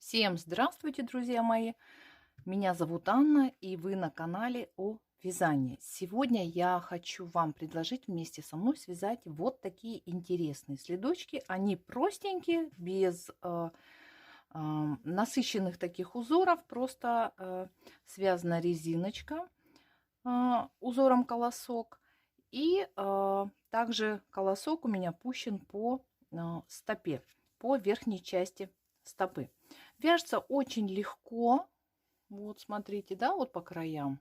Всем здравствуйте, друзья мои! Меня зовут Анна, и вы на канале о вязании. Сегодня я хочу вам предложить вместе со мной связать вот такие интересные следочки. Они простенькие, без насыщенных таких узоров, просто связана резиночка узором колосок. И также колосок у меня пущен по стопе, по верхней части стопы. Вяжется очень легко. Вот смотрите, да, вот по краям.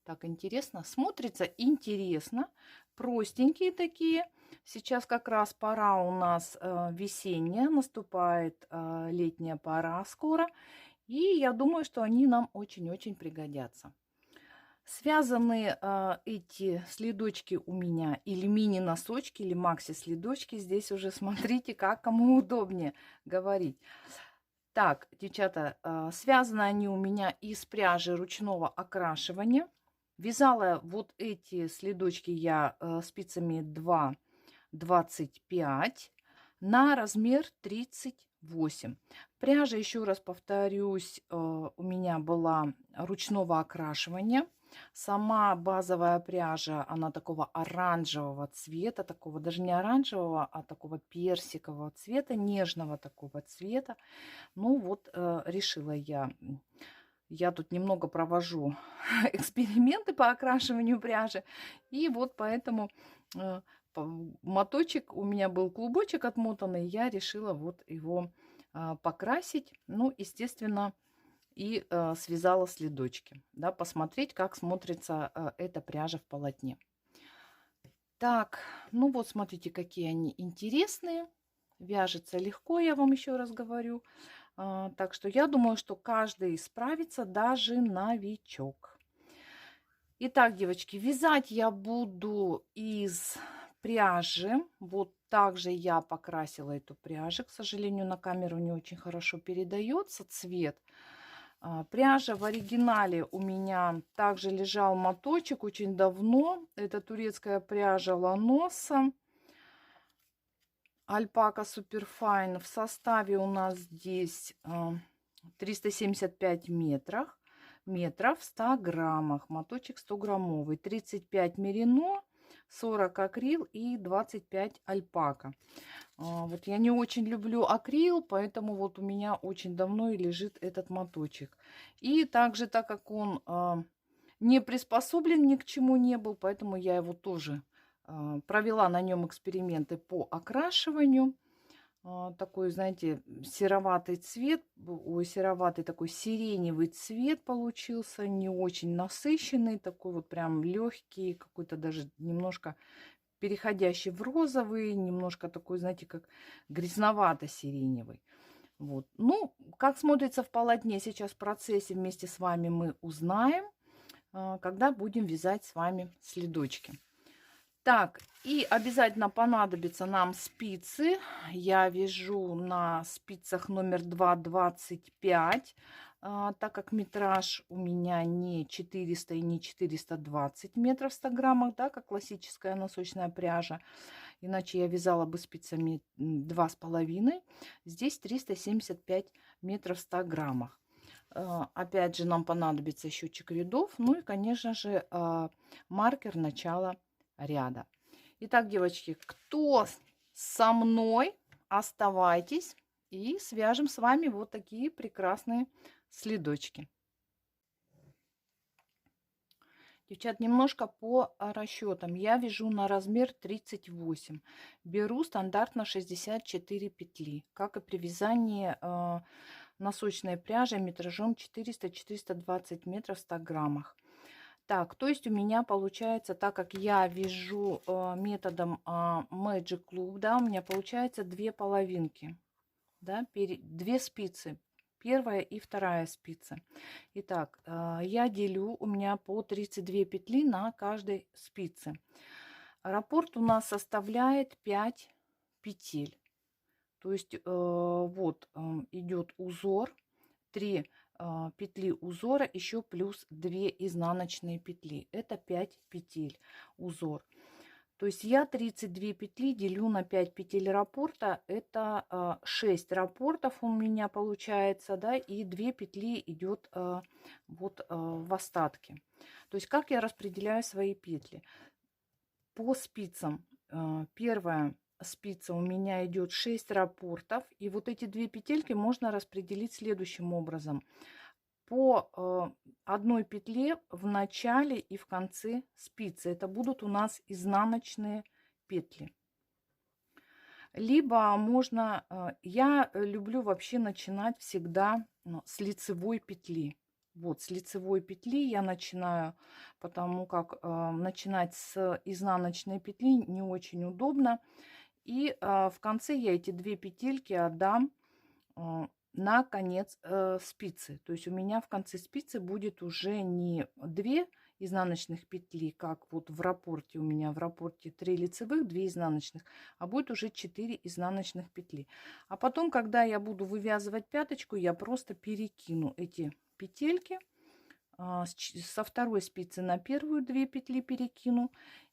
Так интересно. Смотрится интересно. Простенькие такие. Сейчас как раз пора у нас весенняя. Наступает летняя пора скоро. И я думаю, что они нам очень-очень пригодятся. Связаны эти следочки у меня или мини-носочки, или макси-следочки. Здесь уже смотрите, как кому удобнее говорить. Так, девчата, связаны они у меня из пряжи ручного окрашивания. Вязала вот эти следочки я спицами 2,25 на размер 38. Пряжа, еще раз повторюсь, у меня была ручного окрашивания. Сама базовая пряжа, она такого оранжевого цвета, такого даже не оранжевого, а такого персикового цвета, нежного такого цвета. Ну вот, решила я тут немного провожу эксперименты по окрашиванию пряжи. И вот поэтому моточек, у меня был клубочек отмотанный, я решила вот его покрасить. Ну, естественно, и связала следочки, да, посмотреть, как смотрится эта пряжа в полотне. Так, ну вот смотрите, какие они интересные. Вяжется легко, я вам еще раз говорю. Так что я думаю, что каждый справится, даже новичок. Итак, девочки, вязать я буду из пряжи. Вот также я покрасила эту пряжу. К сожалению, на камеру не очень хорошо передается цвет. Пряжа в оригинале у меня также лежал моточек очень давно. Это турецкая пряжа Ланоса. Альпака Суперфайн. В составе у нас здесь 375 метров в 100 граммах. Моточек 100 граммовый. 35 мерино, 40 акрил и 25 альпака. Вот я не очень люблю акрил, поэтому вот у меня очень давно и лежит этот моточек. И также, так как он не приспособлен, ни к чему не был, поэтому я его тоже провела на нем эксперименты по окрашиванию. Такой, знаете, сероватый цвет, ой, сероватый такой сиреневый цвет получился, не очень насыщенный, такой вот прям легкий, какой-то даже немножко переходящий в розовый, немножко такой, знаете, как грязновато-сиреневый. Вот. Ну, как смотрится в полотне сейчас в процессе вместе с вами мы узнаем, когда будем вязать с вами следочки. Так, и обязательно понадобятся нам спицы. Я вяжу на спицах номер 2,25, так как метраж у меня не 400 и не 420 метров в 100 граммах, да, как классическая носочная пряжа. Иначе я вязала бы спицами 2,5. Здесь 375 метров в 100 граммах. Опять же, нам понадобится счетчик рядов, ну и, конечно же, маркер начала ряда. Итак, девочки, кто со мной, оставайтесь и свяжем с вами вот такие прекрасные следочки. Девчат, немножко по расчетам. Я вяжу на размер 38. Беру стандартно 64 петли, как и при вязании носочной пряжи метражом 400-420 метров в 100 граммах. Так, то есть у меня получается, так как я вяжу методом Magic Loop, да, у меня получается две половинки, да, две спицы, первая и вторая спица. Итак, я делю, у меня по 32 петли на каждой спице. Раппорт у нас составляет 5 петель. То есть вот идет узор, 3 петли узора, еще плюс 2 изнаночные петли. Это 5 петель узор. То есть я 32 петли делю на 5 петель раппорта. Это 6 раппортов у меня получается, да, и 2 петли идет вот в остатке. То есть как я распределяю свои петли? По спицам. Первая спица у меня идет 6 раппортов. И вот эти 2 петельки можно распределить следующим образом. По одной петле в начале и в конце спицы. Это будут у нас изнаночные петли. Либо можно, я люблю вообще начинать всегда с лицевой петли. Вот с лицевой петли я начинаю, потому как начинать с изнаночной петли не очень удобно. И в конце я эти 2 петельки отдам на конец спицы. То есть у меня в конце спицы будет уже не 2 изнаночных петли, как вот в раппорте. У меня в раппорте 3 лицевых, 2 изнаночных, а будет уже 4 изнаночных петли. А потом, когда я буду вывязывать пяточку, я просто перекину эти петельки со второй спицы на первую 2 петли перекину.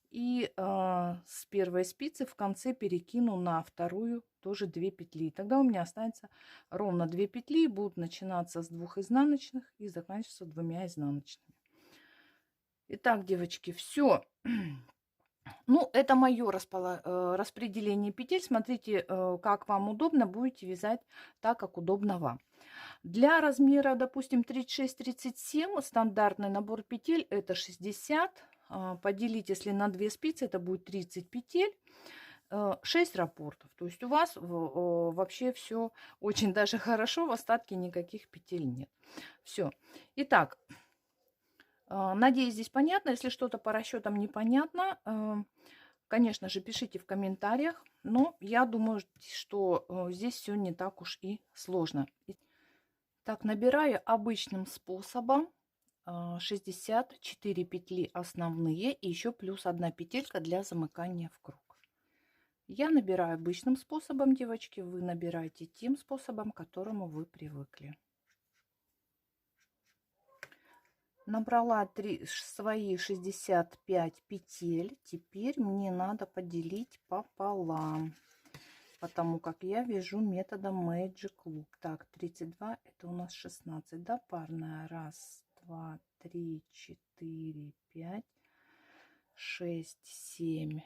И с первой спицы в конце перекину на вторую тоже 2 петли. Тогда у меня останется ровно 2 петли. Будут начинаться с 2 изнаночных и заканчиваться 2 изнаночными. Итак, девочки, все. Ну, это мое распределение петель. Смотрите, как вам удобно. Будете вязать так, как удобно вам. Для размера, допустим, 36-37 стандартный набор петель это 60. Поделить, если на 2 спицы, это будет 30 петель. 6 раппортов. То есть у вас вообще все очень даже хорошо. В остатке никаких петель нет. Все. Итак, надеюсь, здесь понятно. Если что-то по расчетам непонятно, конечно же, пишите в комментариях. Но я думаю, что здесь все не так уж и сложно. Так, набираю обычным способом 64 петли основные и еще плюс 1 петелька для замыкания в круг. Я набираю обычным способом, девочки. Вы набираете тем способом, к которому вы привыкли. Набрала свои 65 петель. Теперь мне надо поделить пополам, потому как я вяжу методом Magic Loop. Так, 32 это у нас 16, да, парная. Раз, два, три, 4, 5, 6, 7,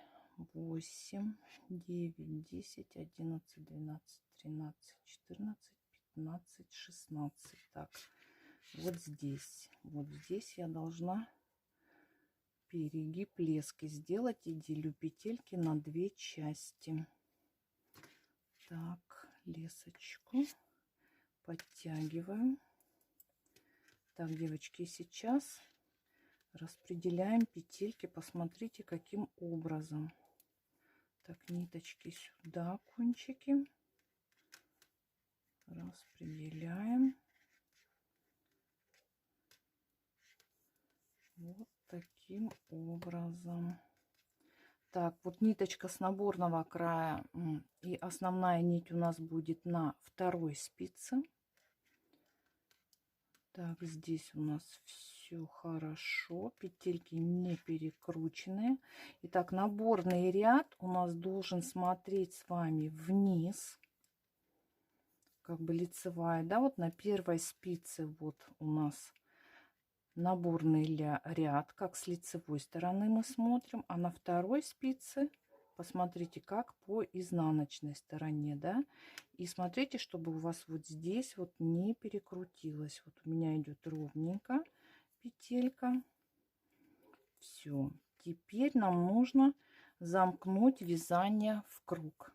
8, 9, 10, 11, 12, 13, 14, 15, 16. Так, вот здесь я должна перегиб лески сделать и делю петельки на 2 части. Так, лесочку подтягиваю. Так, девочки, сейчас распределяем петельки. Посмотрите, каким образом. Так, ниточки сюда, кончики. Распределяем. Вот таким образом. Так, вот ниточка с наборного края и основная нить у нас будет на второй спице. Так, здесь у нас все хорошо. Петельки не перекрученные. Итак, наборный ряд у нас должен смотреть с вами вниз. Как бы лицевая, да, вот на первой спице вот у нас наборный ряд, как с лицевой стороны мы смотрим, а на второй спице посмотрите, как по изнаночной стороне, да, и смотрите, чтобы у вас вот здесь вот не перекрутилось. Вот у меня идет ровненько петелька. Все, теперь нам нужно замкнуть вязание в круг.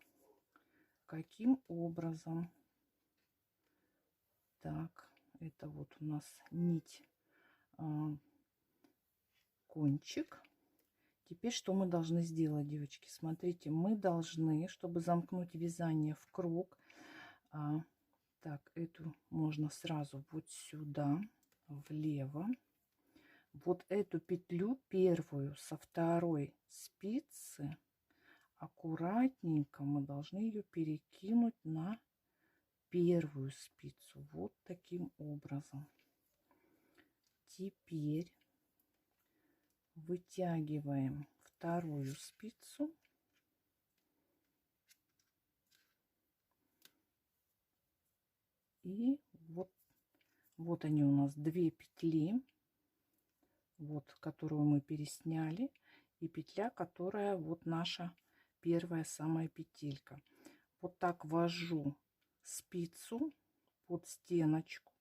Каким образом? Так, это вот у нас нить, кончик. Теперь что мы должны сделать, девочки? Смотрите, мы должны, чтобы замкнуть вязание в круг, так, эту можно сразу вот сюда, влево. Вот эту петлю первую со второй спицы аккуратненько мы должны ее перекинуть на первую спицу. Вот таким образом. Теперь вытягиваем вторую спицу. И вот они у нас 2 петли, вот, которую мы пересняли, и петля, которая вот наша первая самая петелька. Вот так ввожу спицу под стеночку,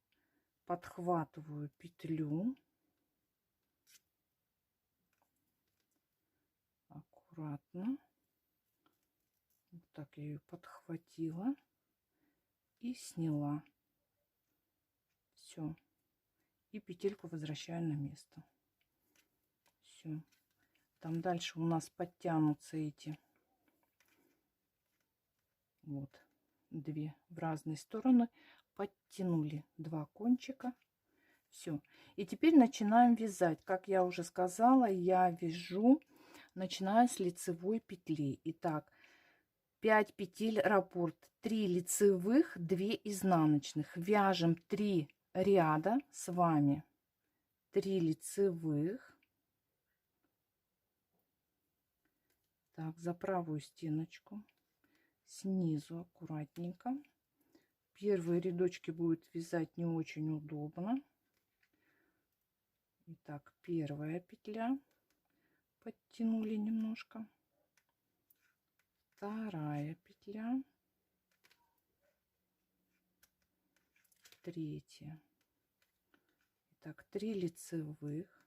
подхватываю петлю, аккуратно, вот так я ее подхватила и сняла. Все. И петельку возвращаю на место. Все. Там дальше у нас подтянутся эти вот 2 в разные стороны. Подтянули 2 кончика. Все. И теперь начинаем вязать. Как я уже сказала, я вяжу, начиная с лицевой петли. Итак, 5 петель раппорт, 3 лицевых, 2 изнаночных. Вяжем 3 ряда с вами. 3 лицевых. Так, за правую стеночку снизу аккуратненько. Первые рядочки будет вязать не очень удобно. Итак, первая петля, подтянули немножко. Вторая петля, третья. Итак, 3 лицевых.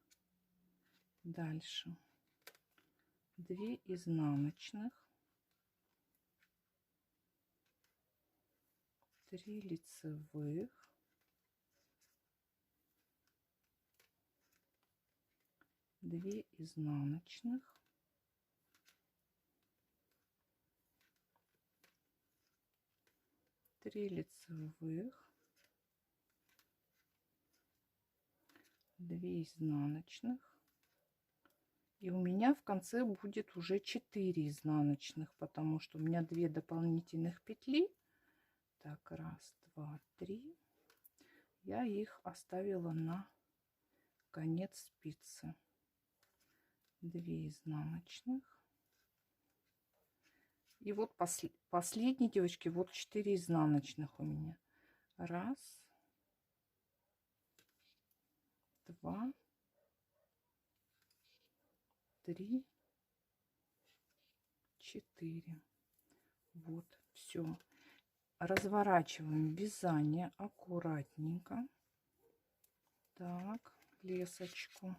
Дальше 2 изнаночных, 3 лицевых, 2 изнаночных, 3 лицевых, 2 изнаночных. И у меня в конце будет уже 4 изнаночных, потому что у меня 2 дополнительных петли. Так, 1, 2, 3. Я их оставила на конец спицы. 2 изнаночных. И вот последние, девочки, вот 4 изнаночных у меня. 1, 2, 3, 4. Вот, все. Разворачиваем вязание аккуратненько. Так, лесочку.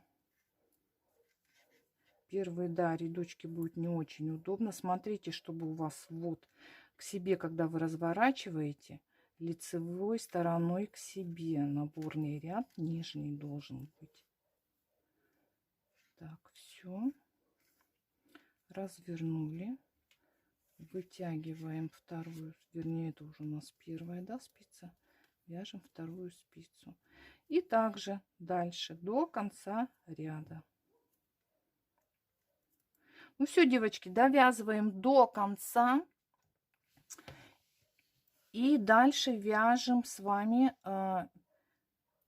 Первые, да, рядочки будет не очень удобно. Смотрите, чтобы у вас вот к себе, когда вы разворачиваете, лицевой стороной к себе наборный ряд нижний должен быть. Так, все. Развернули. Вытягиваем вторую, вернее, это уже у нас первая, да, спица. Вяжем вторую спицу. И также дальше до конца ряда. Ну все, девочки, довязываем до конца. И дальше вяжем с вами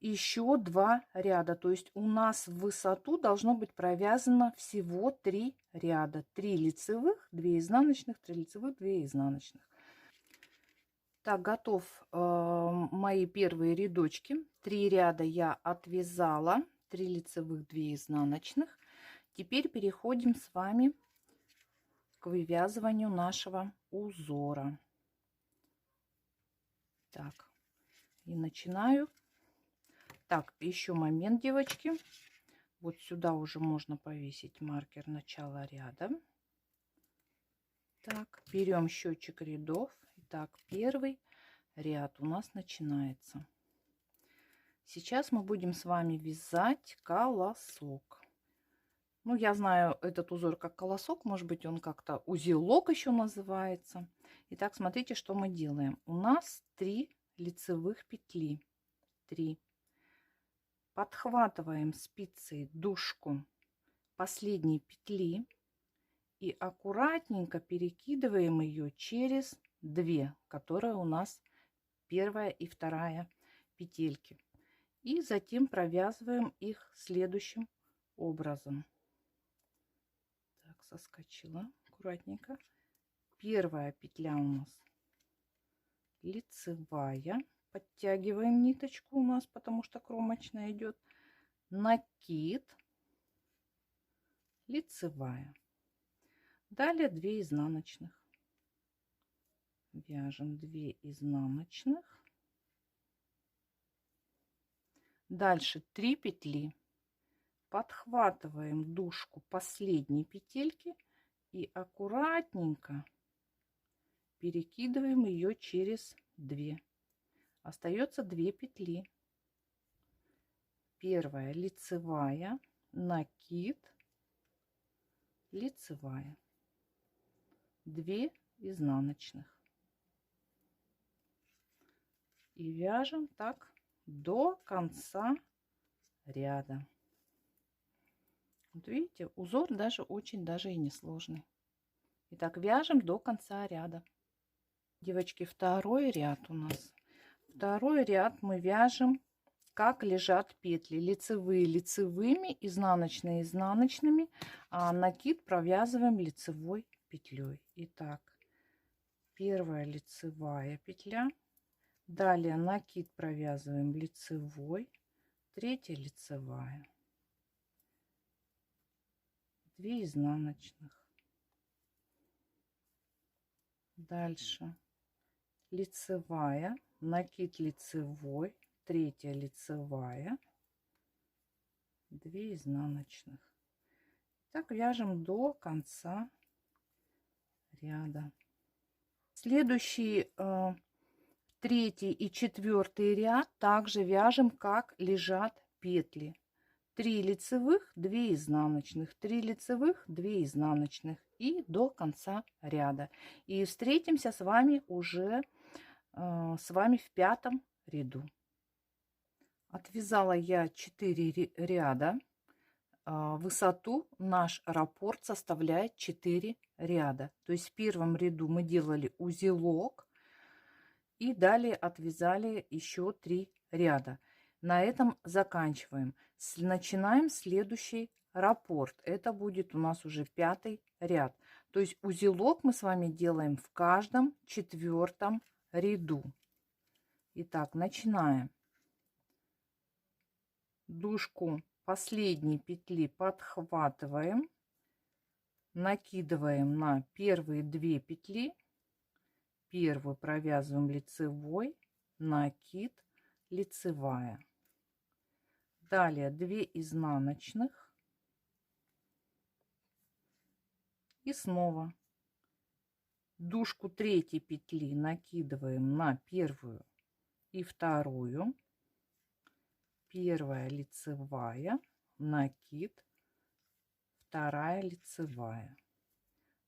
еще 2 ряда. То есть у нас в высоту должно быть провязано всего 3 ряда. 3 лицевых, 2 изнаночных, 3 лицевых, 2 изнаночных. Так, готов мои первые рядочки. 3 ряда я отвязала, 3 лицевых, 2 изнаночных. Теперь переходим с вами к вывязыванию нашего узора. Так, и начинаю. Так, еще момент, девочки. Вот сюда уже можно повесить маркер начала ряда. Так, берем счетчик рядов. Итак, первый ряд у нас начинается. Сейчас мы будем с вами вязать колосок. Ну, я знаю этот узор как колосок, может быть, он как-то узелок еще называется. Итак, смотрите, что мы делаем. У нас 3 лицевых петли. 3. Подхватываем спицей дужку последней петли и аккуратненько перекидываем ее через 2, которые у нас первая и вторая петельки. И затем провязываем их следующим образом. Так, соскочила аккуратненько. Первая петля у нас лицевая. Подтягиваем ниточку у нас, потому что кромочная идет. Накид, лицевая. Далее 2 изнаночных. Вяжем 2 изнаночных. Дальше 3 петли. Подхватываем дужку последней петельки и аккуратненько перекидываем ее через 2. Остается 2 петли. Первая лицевая, накид, лицевая, 2 изнаночных. И вяжем так до конца ряда. Вот видите, узор даже очень даже и не сложный. Итак, вяжем до конца ряда. Девочки, второй ряд у нас. Второй ряд мы вяжем, как лежат петли. Лицевые лицевыми, изнаночные изнаночными, а накид провязываем лицевой петлей. Итак, первая лицевая петля. Далее накид провязываем лицевой, третья лицевая, 2 изнаночных. Дальше лицевая, накид лицевой, третья лицевая, 2 изнаночных. Так вяжем до конца ряда. Следующий третий и четвертый ряд также вяжем, как лежат петли. 3 лицевых, 2 изнаночных, 3 лицевых, 2 изнаночных и до конца ряда. И встретимся с вами уже в 5-м ряду. Отвязала я 4 ряда. Высоту наш раппорт составляет 4 ряда. То есть в первом ряду мы делали узелок и далее отвязали еще 3 ряда. На этом заканчиваем. Начинаем следующий раппорт. Это будет у нас уже 5-й ряд. То есть узелок мы с вами делаем в каждом 4-м ряду. Итак, начинаем. Дужку последней петли подхватываем, накидываем на первые 2 петли. Первую провязываем лицевой, накид, лицевая. Далее 2 изнаночных и снова дужку 3-й петли накидываем на первую и вторую. Первая лицевая, накид, вторая лицевая,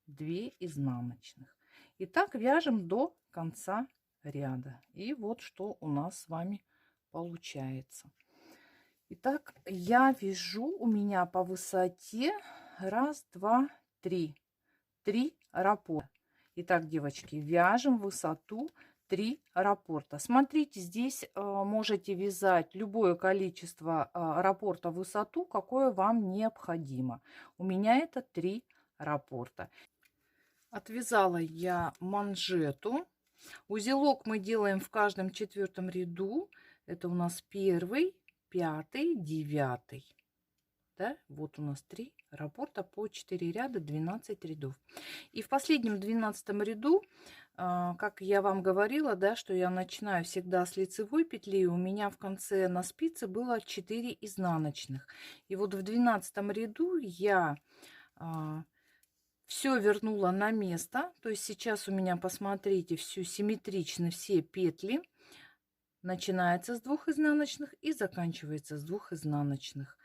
2 изнаночных. И так вяжем до конца ряда. И вот что у нас с вами получается. Итак, я вяжу, у меня по высоте 1, 2, 3. 3 раппорта. Итак, девочки, вяжем высоту 3 раппорта. Смотрите, здесь можете вязать любое количество раппорта в высоту, какое вам необходимо. У меня это 3 раппорта. Отвязала я манжету. Узелок мы делаем в каждом 4-м ряду. Это у нас 1, 5, 9. Да? Вот у нас 3 раппорта по 4 ряда, 12 рядов. И в последнем 12-м ряду, как я вам говорила, да, что я начинаю всегда с лицевой петли, у меня в конце на спице было 4 изнаночных. И вот в 12-м ряду я все вернула на место. То есть сейчас у меня, посмотрите, все симметрично, все петли. Начинается с 2 изнаночных и заканчивается с 2 изнаночных.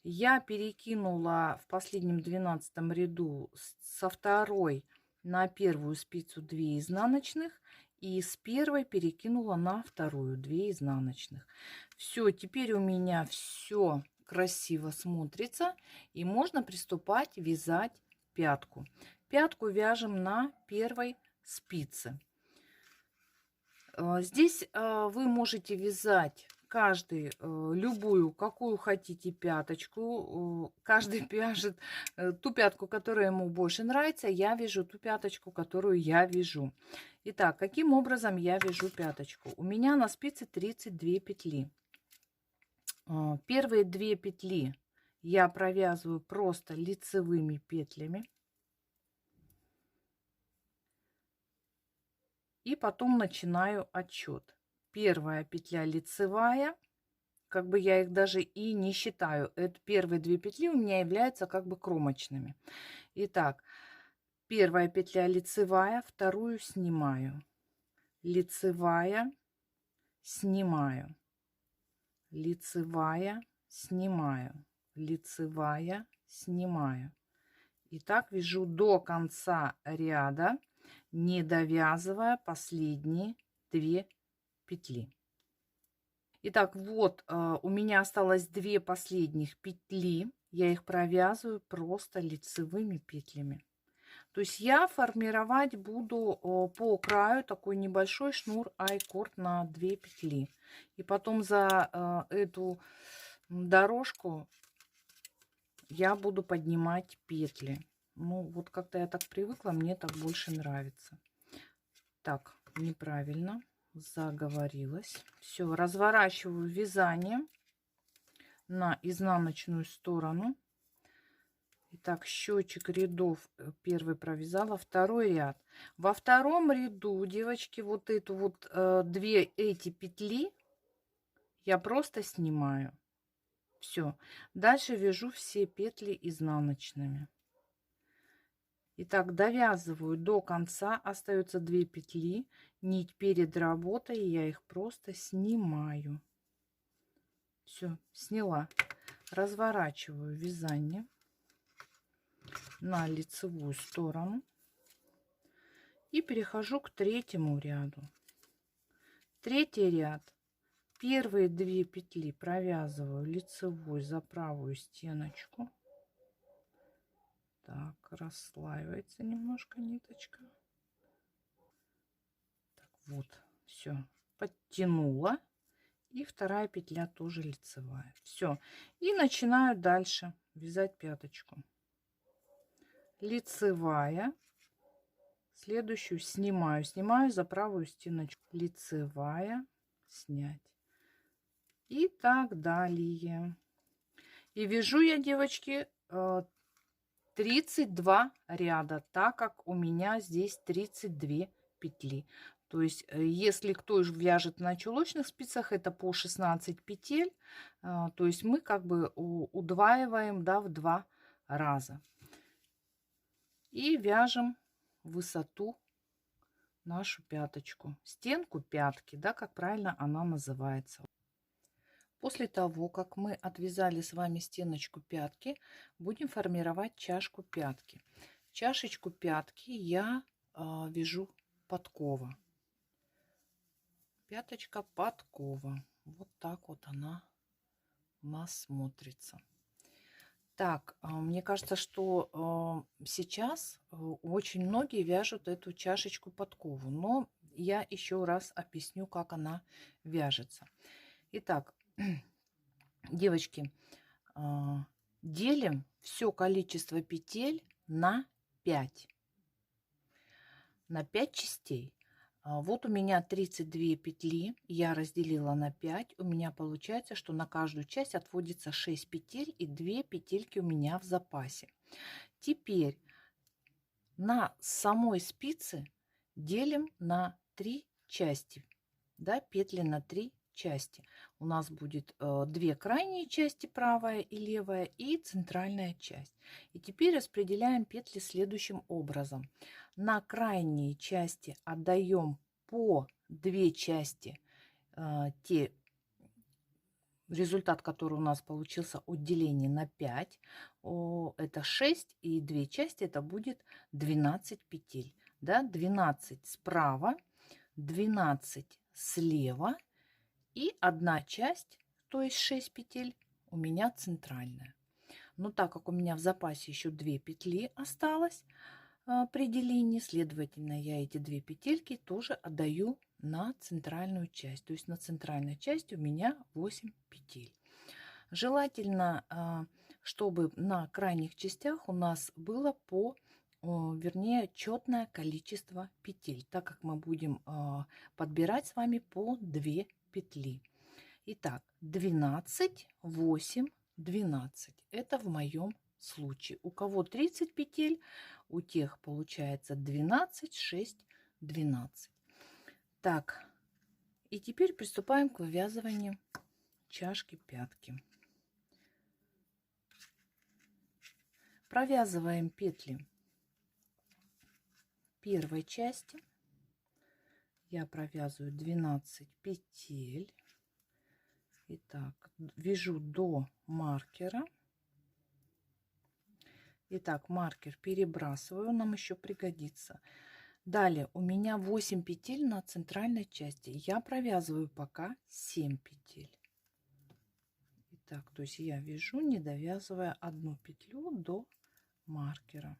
Я перекинула в последнем 12-м ряду со второй на первую спицу 2 изнаночных и с первой перекинула на вторую 2 изнаночных. Все, теперь у меня все красиво смотрится и можно приступать вязать пятку. Пятку вяжем на первой спице. Здесь вы можете вязать каждый любую, какую хотите пяточку. Каждый вяжет ту пятку, которая ему больше нравится. Я вяжу ту пяточку, которую я вяжу. Итак, каким образом я вяжу пяточку? У меня на спице 32 петли. Первые 2 петли я провязываю просто лицевыми петлями. И потом начинаю отсчет. Первая петля лицевая, как бы я их даже и не считаю. Это первые 2 петли у меня являются как бы кромочными. Итак, первая петля лицевая, вторую снимаю. Лицевая, снимаю. Лицевая, снимаю. Лицевая, снимаю. И так вяжу до конца ряда, не довязывая последние 2 петли. Итак, вот у меня осталось 2 последних петли. Я их провязываю просто лицевыми петлями. То есть я формировать буду по краю такой небольшой шнур айкорд на 2 петли. И потом за эту дорожку я буду поднимать петли. Ну, вот как-то я так привыкла, мне так больше нравится. Так, неправильно, заговорилась. Все, разворачиваю вязание на изнаночную сторону. Итак, счетчик рядов первый провязала, второй ряд. Во втором ряду, девочки, вот эту вот 2 эти петли я просто снимаю. Все. Дальше вяжу все петли изнаночными. Итак, довязываю до конца. Остается 2 петли. Нить перед работой. Я их просто снимаю. Все, сняла. Разворачиваю вязание на лицевую сторону. И перехожу к третьему ряду. Третий ряд. Первые 2 петли провязываю лицевой за правую стеночку. Так, расслаивается немножко ниточка. Так, вот, все, подтянула. И вторая петля тоже лицевая. Все. И начинаю дальше вязать пяточку. Лицевая. Следующую снимаю. Снимаю за правую стеночку. Лицевая. Снять. И так далее. И вяжу я, девочки, 32 ряда, так как у меня здесь 32 петли. То есть, если кто вяжет на чулочных спицах, это по 16 петель. То есть мы как бы удваиваем, да, в 2 раза. И вяжем высоту нашу пяточку. Стенку пятки, да, как правильно она называется. После того, как мы отвязали с вами стеночку пятки, будем формировать чашку пятки. Чашечку пятки я вяжу подкова. Пяточка подкова. Вот так вот она у нас смотрится. Так, мне кажется, что сейчас очень многие вяжут эту чашечку подкову, но я еще раз объясню, как она вяжется. Итак, девочки, делим все количество петель на 5. На 5 частей. Вот у меня 32 петли, я разделила на 5. У меня получается, что на каждую часть отводится 6 петель и 2 петельки у меня в запасе. Теперь на самой спице делим на 3 части. Да, петли на 3 части. У нас будет 2 крайние части, правая и левая, и центральная часть. И теперь распределяем петли следующим образом. На крайние части отдаем по 2 части, те результат, который у нас получился от деления на 5, это 6, и 2 части это будет 12 петель. Да? 12 справа, 12 слева и 1 часть, то есть 6 петель, у меня центральная. Но так как у меня в запасе еще 2 петли осталось при делении, следовательно, я эти 2 петельки тоже отдаю на центральную часть. То есть на центральной части у меня 8 петель. Желательно, чтобы на крайних частях у нас было вернее, четное количество петель, так как мы будем подбирать с вами по 2 петли. Итак, 12, 8, 12. Это в моем случае. У кого 30 петель, у тех получается 12, 6, 12. Так, и теперь приступаем к вывязыванию чашки пятки. Провязываем петли первой части. Я провязываю 12 петель. Итак, вяжу до маркера. Итак, маркер перебрасываю, нам еще пригодится. Далее у меня 8 петель на центральной части. Я провязываю пока 7 петель. Итак, то есть я вяжу, не довязывая одну петлю до маркера.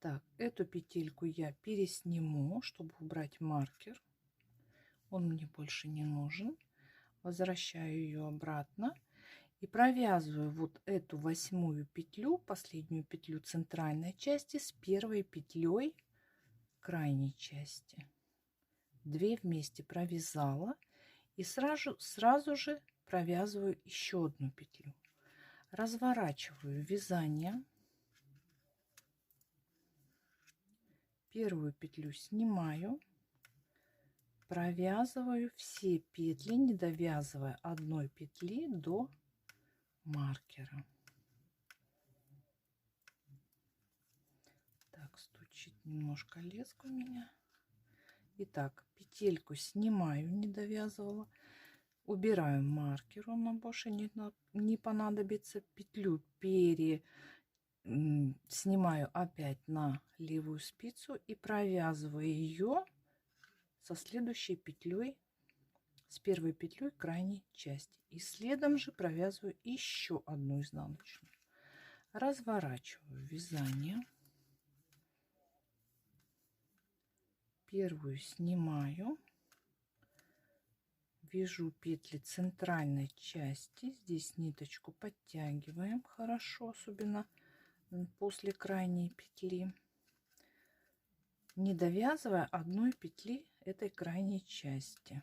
Так, эту петельку я пересниму, чтобы убрать маркер. Он мне больше не нужен. Возвращаю ее обратно и провязываю вот эту 8-ю петлю, последнюю петлю центральной части, с первой петлей крайней части. 2 вместе провязала и сразу же провязываю еще одну петлю. Разворачиваю вязание. Первую петлю снимаю, провязываю все петли, не довязывая одной петли до маркера. Так, стучит немножко леска у меня. Итак, петельку снимаю, не довязывала, убираю маркер, он нам больше не понадобится. Петлю снимаю опять на левую спицу и провязываю ее со следующей петлей, с первой петлей крайней части, и следом же провязываю еще одну изнаночную. Разворачиваю вязание, первую снимаю, вяжу петли центральной части, здесь ниточку подтягиваем хорошо, особенно после крайней петли, не довязывая одной петли этой крайней части.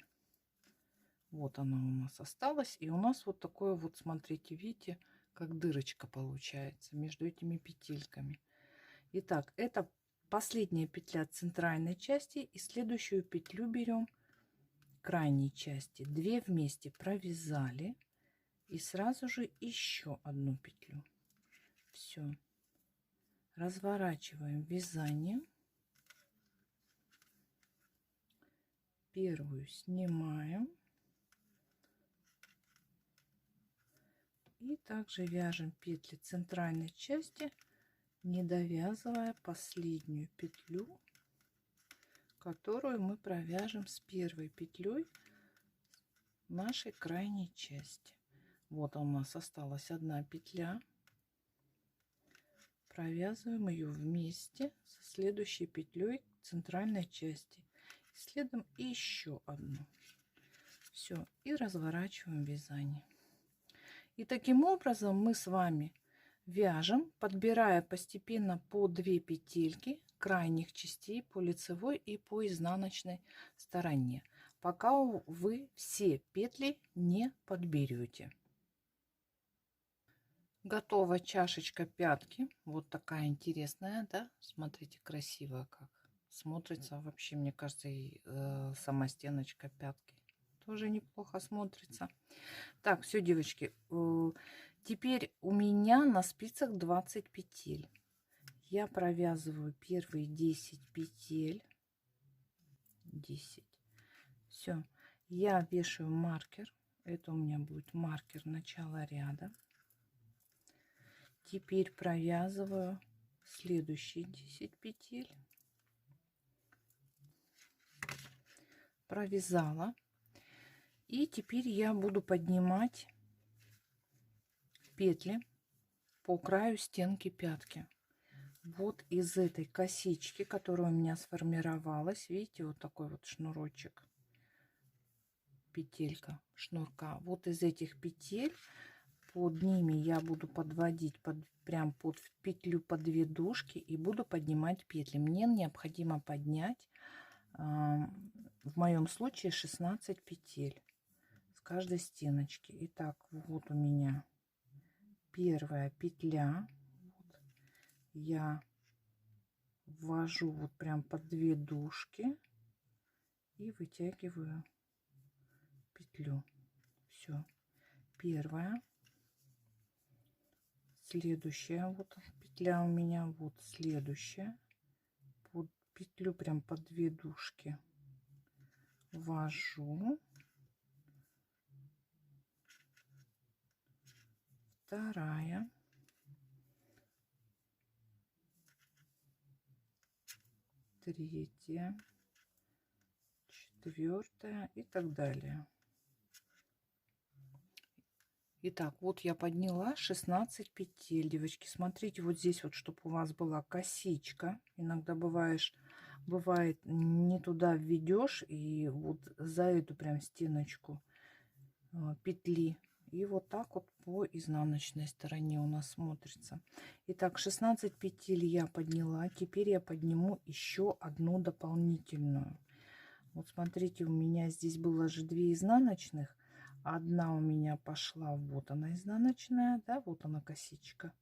Вот она у нас осталась, и у нас вот такое вот, смотрите, видите, как дырочка получается между этими петельками. Итак, это последняя петля центральной части, и следующую петлю берем крайней части, 2 вместе провязали и сразу же еще одну петлю. Все, разворачиваем вязание, первую снимаем и также вяжем петли центральной части, не довязывая последнюю петлю, которую мы провяжем с первой петлей нашей крайней части. Вот у нас осталась одна петля, провязываем ее вместе со следующей петлей центральной части, следом еще одну. Все, и разворачиваем вязание. И таким образом мы с вами вяжем, подбирая постепенно по 2 петельки крайних частей по лицевой и по изнаночной стороне, пока вы все петли не подберете. Готова чашечка пятки. Вот такая интересная, да? Смотрите, красивая как смотрится. Вообще, мне кажется, и сама стеночка пятки тоже неплохо смотрится. Так, все, девочки. Теперь у меня на спицах 20 петель. Я провязываю первые 10 петель. 10. Все. Я вешаю маркер. Это у меня будет маркер начала ряда. Теперь провязываю следующие 10 петель. Провязала. И теперь я буду поднимать петли по краю стенки пятки. вот из этой косички, которая у меня сформировалась, видите, вот такой вот шнурочек, петелька шнурка. Вот из этих петель под ними я буду подводить прям под петлю по 2 дужки и буду поднимать петли. Мне необходимо поднять, в моем случае, 16 петель с каждой стеночки. Итак, вот у меня первая петля. Вот я ввожу вот прям по 2 дужки и вытягиваю петлю. Все, первая. Следующая вот петля у меня, вот следующая, под петлю прям по 2 дужки ввожу, вторая, третья, четвертая и так далее. Итак, вот я подняла 16 петель, девочки. Смотрите, вот здесь вот, чтобы у вас была косичка. Иногда бывает не туда введешь, и вот за эту прям стеночку петли. И вот так вот по изнаночной стороне у нас смотрится. Итак, 16 петель я подняла. Теперь я подниму еще одну дополнительную. Вот смотрите, у меня здесь было же 2 изнаночных. Одна у меня пошла, вот она изнаночная, да, вот она косичка,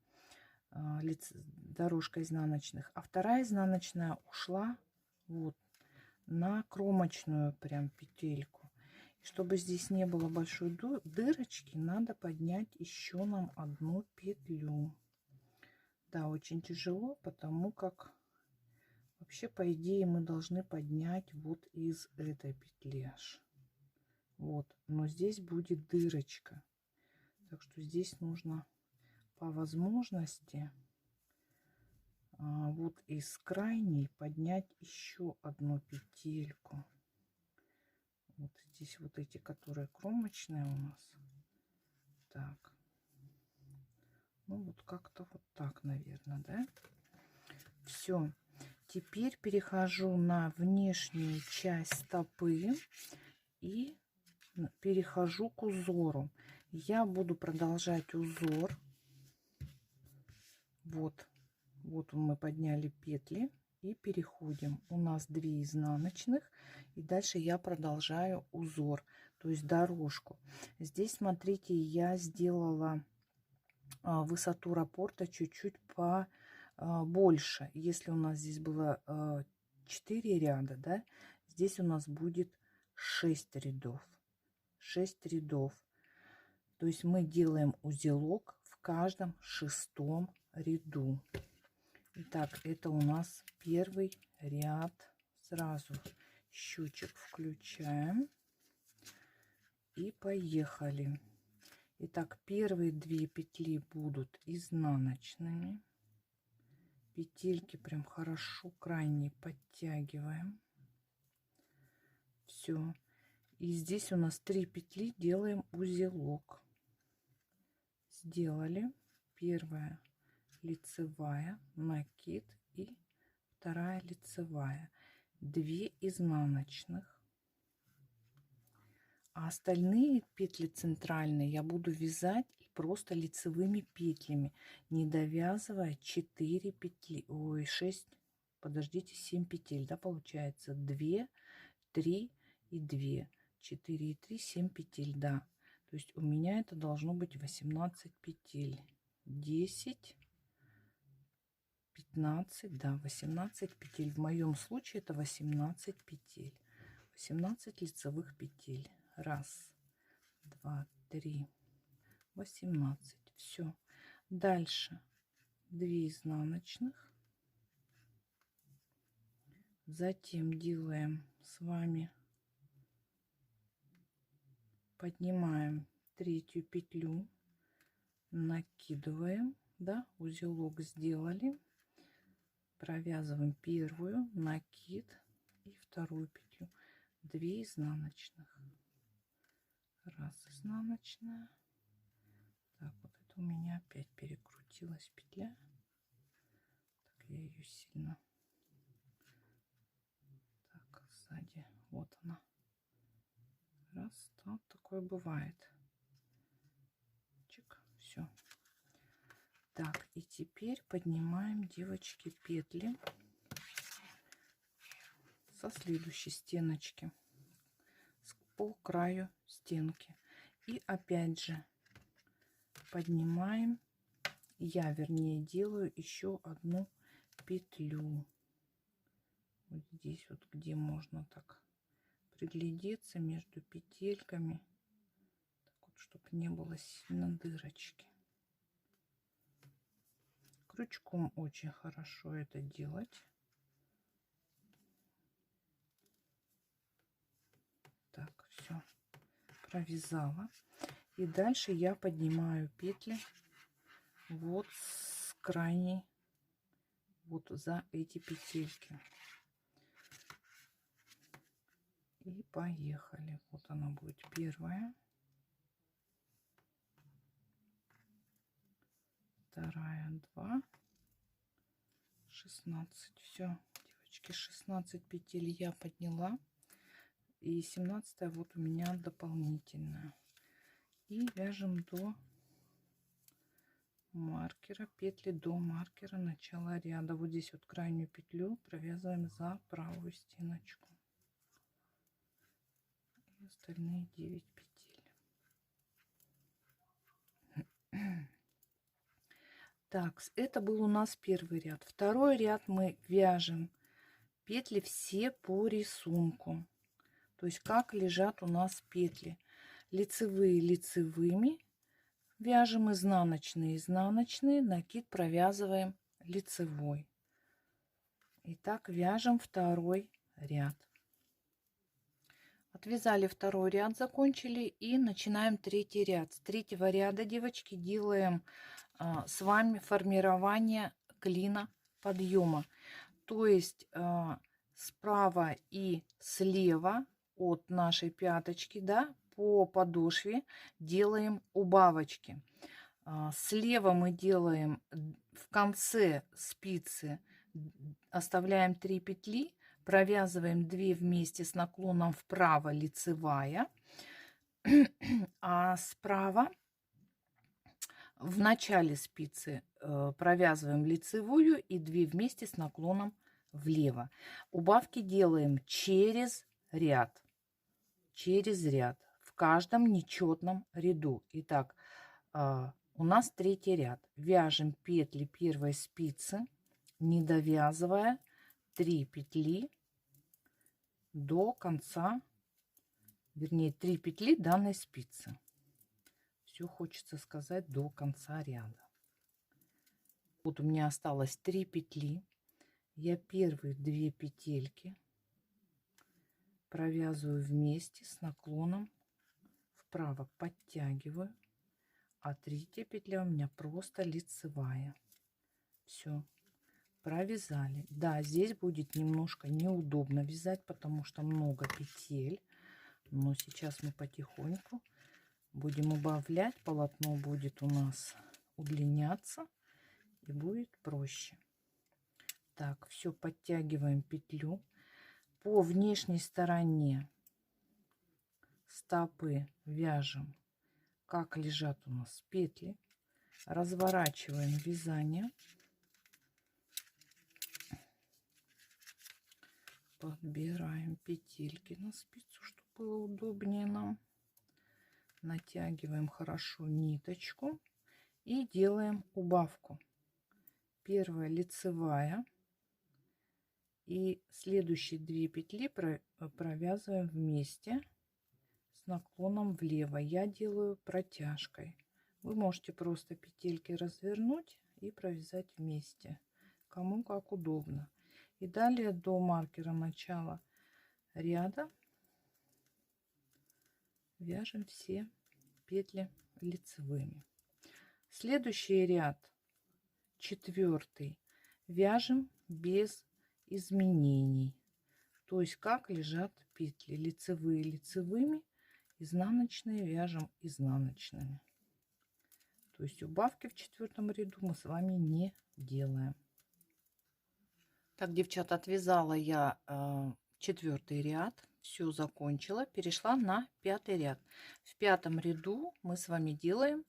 дорожка изнаночных. А вторая изнаночная ушла вот на кромочную прям петельку. И чтобы здесь не было большой дырочки, надо поднять еще нам одну петлю. Да, очень тяжело, потому как вообще, по идее, мы должны поднять вот из этой петли аж. Вот, но здесь будет дырочка. Так что здесь нужно по возможности вот из крайней поднять еще одну петельку. Вот здесь вот эти, которые кромочные у нас. Так. Ну вот как-то вот так, наверное, да? Все. Теперь перехожу на внешнюю часть стопы и перехожу к узору. Я буду продолжать узор. Вот мы подняли петли и переходим. У нас 2 изнаночных, и дальше я продолжаю узор, то есть дорожку. Здесь, смотрите, я сделала высоту раппорта чуть-чуть побольше. Если у нас здесь было 4 ряда, да, здесь у нас будет 6 рядов. 6 рядов. То есть мы делаем узелок в каждом 6-м ряду. Итак, это у нас первый ряд. Сразу счетчик включаем и поехали. Итак, первые 2 петли будут изнаночными. Петельки прям хорошо крайне подтягиваем. Все. И здесь у нас 3 петли делаем узелок. Сделали. Первая лицевая, накид и вторая лицевая. 2 изнаночных. А остальные петли центральные я буду вязать просто лицевыми петлями, не довязывая 4 петли, ой, 6, подождите, 7 петель, да, получается 2, 3 и 2, 4 и 3, 7 петель, да. То есть у меня это должно быть 18 петель, 10, 15, да, 18 петель. В моем случае это 18 петель, 18 лицевых петель. Раз, два, три, 18. Все. Дальше 2 изнаночных. Затем делаем с вами, поднимаем 3-ю петлю, накидываем, да, узелок сделали, провязываем 1-ю, накид и 2-ю петлю, 2 изнаночных, 1 изнаночная. Так, вот это у меня опять перекрутилась петля. Так, я ее сильно. Так, сзади. Вот она. Раз, вот такое бывает. Чик, все. Так, и теперь поднимаем, девочки, петли со следующей стеночки по краю стенки. И опять же поднимаем. Я, вернее, делаю еще одну петлю. Вот здесь вот, где можно так приглядеться между петельками, так вот, чтобы не было сильно дырочки. Крючком очень хорошо это делать. Так, все, провязала. И дальше я поднимаю петли вот с крайней, вот за эти петельки. И поехали. Вот она будет первая, вторая, 2, 16. Все, девочки, 16 петель я подняла. И 17 вот у меня дополнительная. И вяжем до маркера, петли до маркера начала ряда. Вот здесь вот крайнюю петлю провязываем за правую стеночку. И остальные 9 петель. Так, это был у нас первый ряд. Второй ряд мы вяжем петли все по рисунку. То есть как лежат у нас петли. Лицевые лицевыми вяжем, изнаночные изнаночные, накид провязываем лицевой. Итак, вяжем второй ряд. Отвязали второй ряд, закончили, и начинаем третий ряд. С третьего ряда, девочки, делаем с вами формирование клина подъема. То есть справа и слева от нашей пяточки, да, по подошве делаем убавочки. Слева мы делаем в конце спицы, оставляем 3 петли, провязываем 2 вместе с наклоном вправо, лицевая, а справа в начале спицы провязываем лицевую и 2 вместе с наклоном влево. Убавки делаем через ряд в каждом нечетном ряду. Итак, у нас третий ряд. Вяжем петли первой спицы, не довязывая, 3 петли до конца, вернее 3 петли данной спицы. Все хочется сказать до конца ряда. Вот у меня осталось 3 петли. Я первые 2 петельки провязываю вместе с наклоном вправо, подтягиваю, а третья петля у меня просто лицевая. Все, провязали. Да, здесь будет немножко неудобно вязать, потому что много петель, но сейчас мы потихоньку будем убавлять, полотно будет у нас удлиняться и будет проще. Так, все, подтягиваем петлю. По внешней стороне стопы вяжем, как лежат у нас петли. Разворачиваем вязание. Подбираем петельки на спицу, чтобы было удобнее нам. Натягиваем хорошо ниточку и делаем убавку. Первая лицевая. И следующие 2 петли провязываем вместе с наклоном влево. Я делаю протяжкой. Вы можете просто петельки развернуть и провязать вместе, кому как удобно. И далее до маркера начала ряда вяжем все петли лицевыми. Следующий ряд, 4-й, вяжем без изменений, то есть как лежат петли: лицевые лицевыми, изнаночные вяжем изнаночными. То есть убавки в 4-м ряду мы с вами не делаем. Так, девчата, отвязала я 4-й ряд, все закончила, перешла на 5-й ряд. В 5-м ряду мы с вами делаем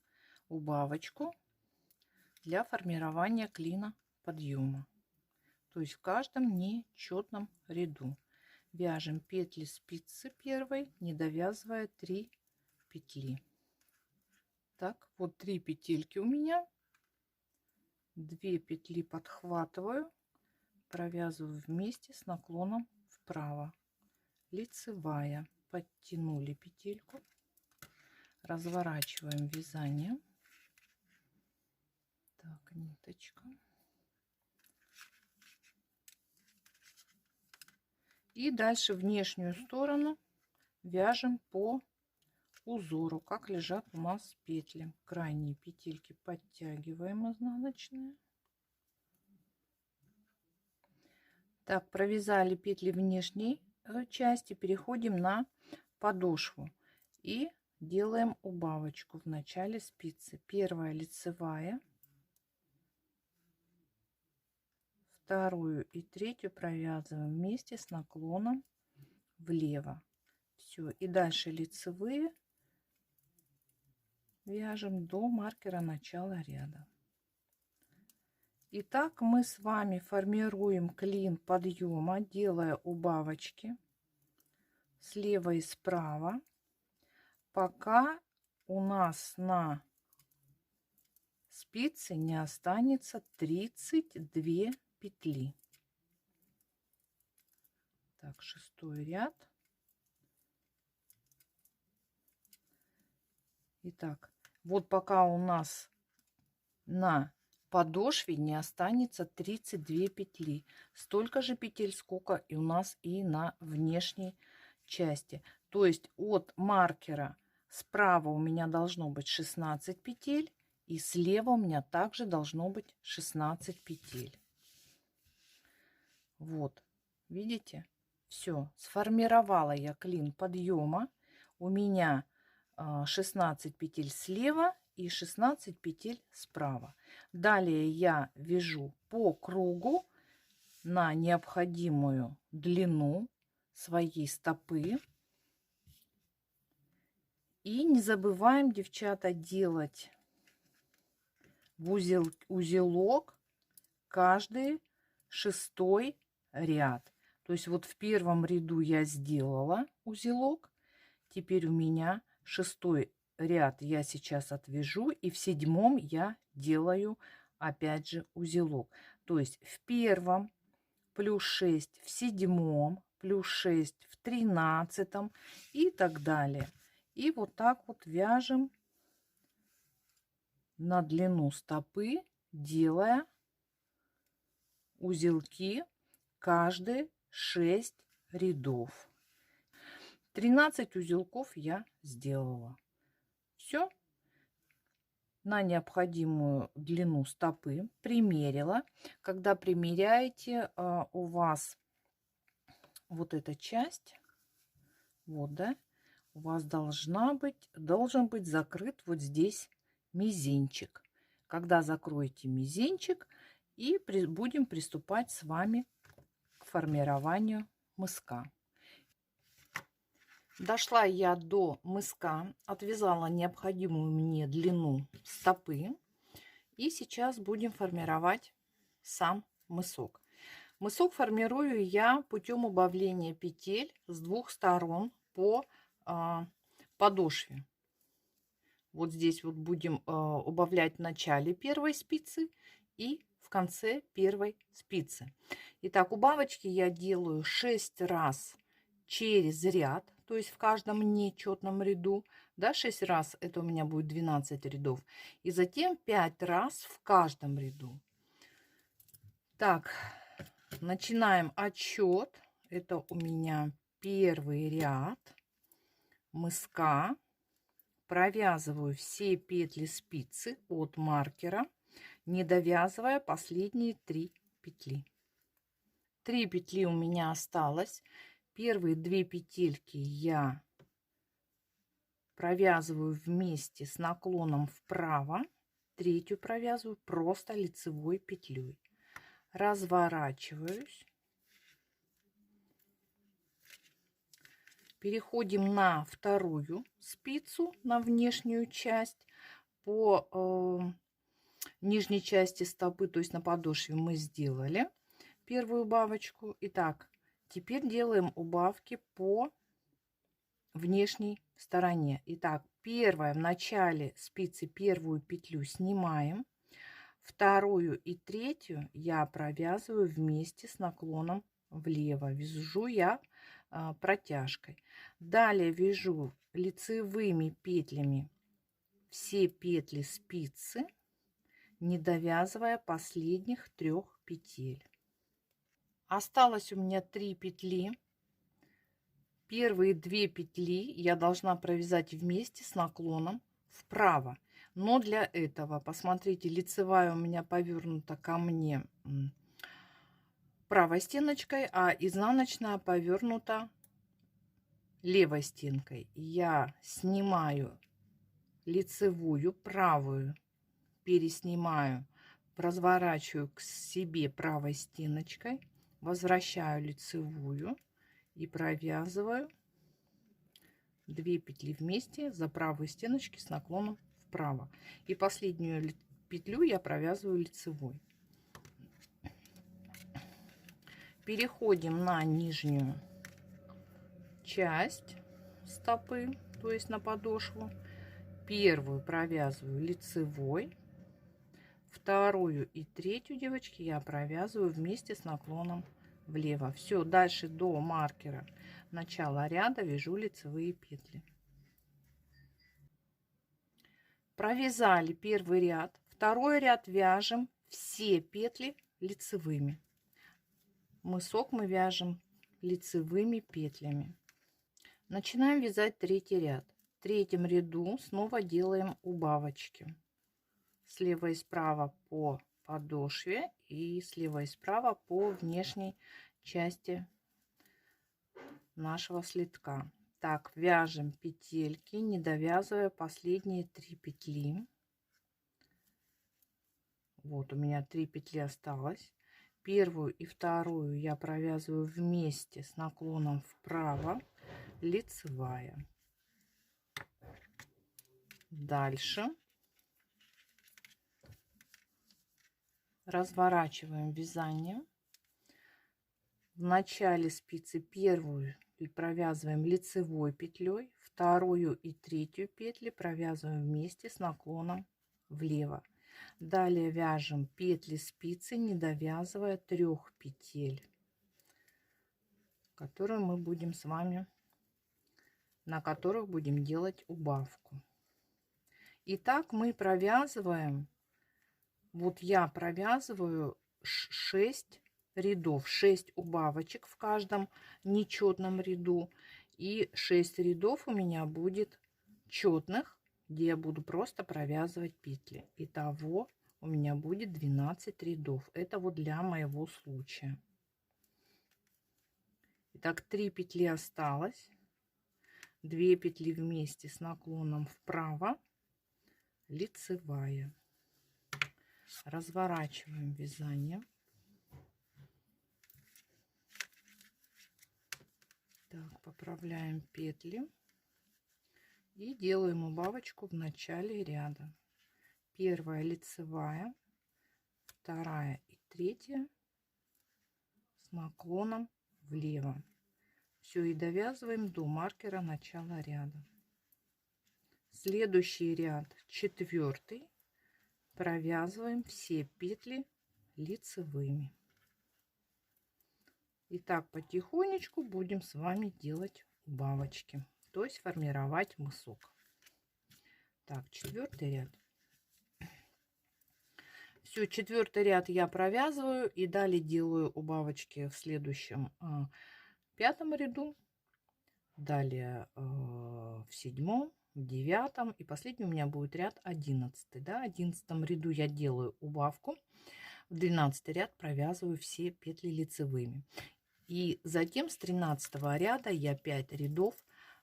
убавочку для формирования клина подъема. То есть в каждом нечетном ряду вяжем петли спицы первой, не довязывая 3 петли. Так, вот 3 петельки у меня, 2 петли подхватываю, провязываю вместе с наклоном вправо, лицевая, подтянули петельку, разворачиваем вязание. Так, ниточка. И дальше внешнюю сторону вяжем по узору, как лежат у нас петли. Крайние петельки подтягиваем изнаночные. Так, провязали петли внешней части, переходим на подошву и делаем убавочку в начале спицы. Первая лицевая, вторую и третью провязываем вместе с наклоном влево. Все, и дальше лицевые вяжем до маркера начала ряда. Итак, мы с вами формируем клин подъема, делая убавочки слева и справа, пока у нас на спице не останется 32 петли. Так, 6-й ряд. Итак, вот пока у нас на подошве не останется 32 петли, столько же петель, сколько и у нас и на внешней части. То есть от маркера справа у меня должно быть 16 петель, и слева у меня также должно быть 16 петель. Вот, видите? Все, сформировала я клин подъема. У меня 16 петель слева и 16 петель справа. Далее я вяжу по кругу на необходимую длину своей стопы. И не забываем, девчата, делать в узелок каждый 6-й ряд. То есть вот в первом ряду я сделала узелок. Теперь у меня 6-й ряд я сейчас отвяжу, и в 7-м я делаю опять же узелок. То есть в первом плюс 6, в 7-м плюс 6, в 13-м и так далее. И вот так вот вяжем на длину стопы, делая узелки каждые 6 рядов. 13 узелков я сделала. Все. На необходимую длину стопы примерила. Когда примеряете, у вас вот эта часть, вот, да, у вас должен быть закрыт вот здесь мизинчик. Когда закроете мизинчик, и будем приступать с вами к формированию мыска. Дошла я до мыска, отвязала необходимую мне длину стопы. И сейчас будем формировать сам мысок. Мысок формирую я путем убавления петель с двух сторон по подошве. Вот здесь вот будем убавлять в начале первой спицы и в конце первой спицы. Итак, убавочки я делаю 6 раз через ряд, то есть в каждом нечетном ряду, да, 6 раз, это у меня будет 12 рядов, и затем 5 раз в каждом ряду. Так, начинаем отсчет. Это у меня первый ряд мыска. Провязываю все петли спицы от маркера, не довязывая последние 3 петли. 3 петли у меня осталось. Первые 2 петельки я провязываю вместе с наклоном вправо. Третью провязываю просто лицевой петлей. разворачиваюсь. Переходим на вторую спицу, на внешнюю часть. По нижней части стопы, то есть на подошве, мы сделали первую убавочку. Итак, теперь делаем убавки по внешней стороне. Итак, первая в начале спицы, первую петлю снимаем. Вторую и третью я провязываю вместе с наклоном влево. Вяжу я протяжкой. Далее вяжу лицевыми петлями все петли спицы, не довязывая последних 3 петель. Осталось у меня 3 петли. Первые 2 петли я должна провязать вместе с наклоном вправо. Но для этого, посмотрите, лицевая у меня повернута ко мне правой стеночкой, а изнаночная повернута левой стенкой. Я снимаю лицевую правую, переснимаю, разворачиваю к себе правой стеночкой, возвращаю лицевую и провязываю 2 петли вместе за правую стеночки с наклоном вправо. И последнюю петлю я провязываю лицевой. Переходим на нижнюю часть стопы, то есть на подошву. Первую провязываю лицевой, вторую и третью, девочки, я провязываю вместе с наклоном влево. Все, дальше до маркера начала ряда вяжу лицевые петли. Провязали первый ряд, второй ряд вяжем все петли лицевыми. Мысок мы вяжем лицевыми петлями. Начинаем вязать третий ряд. В третьем ряду снова делаем убавочки. Слева и справа по подошве и слева и справа по внешней части нашего слитка. Так, вяжем петельки, не довязывая последние 3 петли. Вот у меня 3 петли осталось. Первую и вторую я провязываю вместе с наклоном вправо, лицевая. Дальше разворачиваем вязание. В начале спицы первую провязываем лицевой петлей, вторую и третью петли провязываем вместе с наклоном влево. Далее вяжем петли спицы, не довязывая 3 петель, которые мы будем с вами, на которых будем делать убавку. Итак, мы провязываем, вот я провязываю 6 рядов, 6 убавочек в каждом нечетном ряду, и 6 рядов у меня будет четных, где я буду просто провязывать петли. Итого у меня будет 12 рядов. Это вот для моего случая. Итак, 3 петли осталось, 2 петли вместе с наклоном вправо, лицевая. Разворачиваем вязание. Так, поправляем петли и делаем убавочку в начале ряда. Первая лицевая, вторая и третья с наклоном влево. Все, и довязываем до маркера начала ряда. Следующий ряд, 4, провязываем все петли лицевыми. И так потихонечку будем с вами делать убавочки, то есть формировать мысок. Так, 4 ряд. Все, 4 ряд я провязываю и далее делаю убавочки в следующем 5 ряду, далее в 7, в 9 и последний у меня будет ряд 11. Да, 11 ряду я делаю убавку, в 12 ряд провязываю все петли лицевыми. И затем с 13 ряда я 5 рядов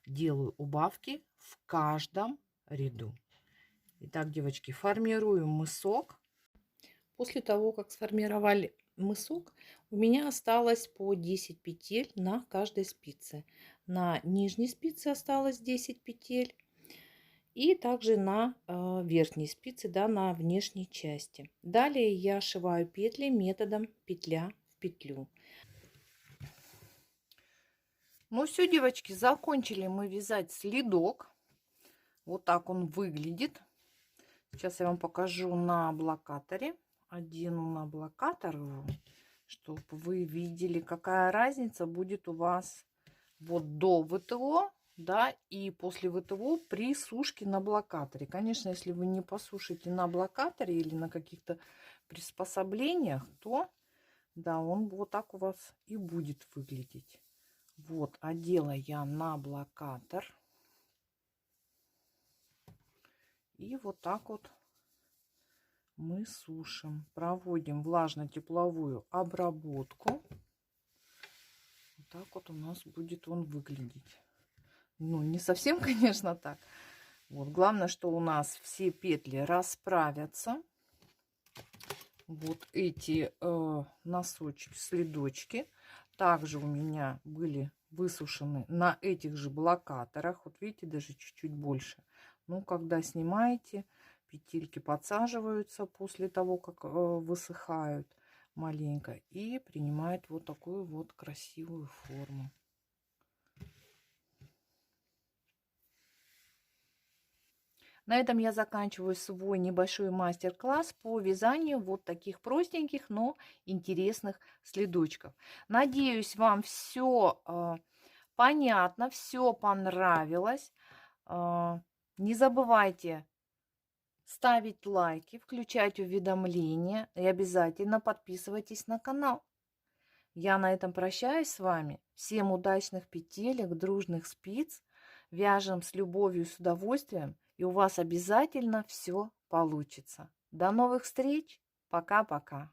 делаю убавки в каждом ряду. Итак, девочки, формируем мысок. После того, как сформировали мысок, у меня осталось по 10 петель на каждой спице. На нижней спице осталось 10 петель. И также на верхней спице, да, на внешней части. Далее я сшиваю петли методом петля в петлю. Ну все, девочки, закончили мы вязать следок. Вот так он выглядит. Сейчас я вам покажу на блокаторе. Одену на блокатор его, чтобы вы видели, какая разница будет у вас вот до ВТО, да, и после ВТО при сушке на блокаторе. Конечно, если вы не посушите на блокаторе или на каких-то приспособлениях, то, да, он вот так у вас и будет выглядеть. Вот, одела я на блокатор. И вот так вот мы сушим. Проводим влажно-тепловую обработку. Вот так вот у нас будет он выглядеть. Ну, не совсем, конечно, так. Вот, главное, что у нас все петли расправятся. Вот эти носочки, следочки. Также у меня были высушены на этих же блокаторах. Вот видите, даже чуть-чуть больше. Ну, когда снимаете, петельки подсаживаются после того, как высыхают маленько. И принимают вот такую вот красивую форму. На этом я заканчиваю свой небольшой мастер-класс по вязанию вот таких простеньких, но интересных следочков. Надеюсь, вам все понятно, все понравилось. Не забывайте ставить лайки, включать уведомления и обязательно подписывайтесь на канал. Я на этом прощаюсь с вами. Всем удачных петелек, дружных спиц. Вяжем с любовью, с удовольствием. И у вас обязательно все получится. До новых встреч. Пока-пока.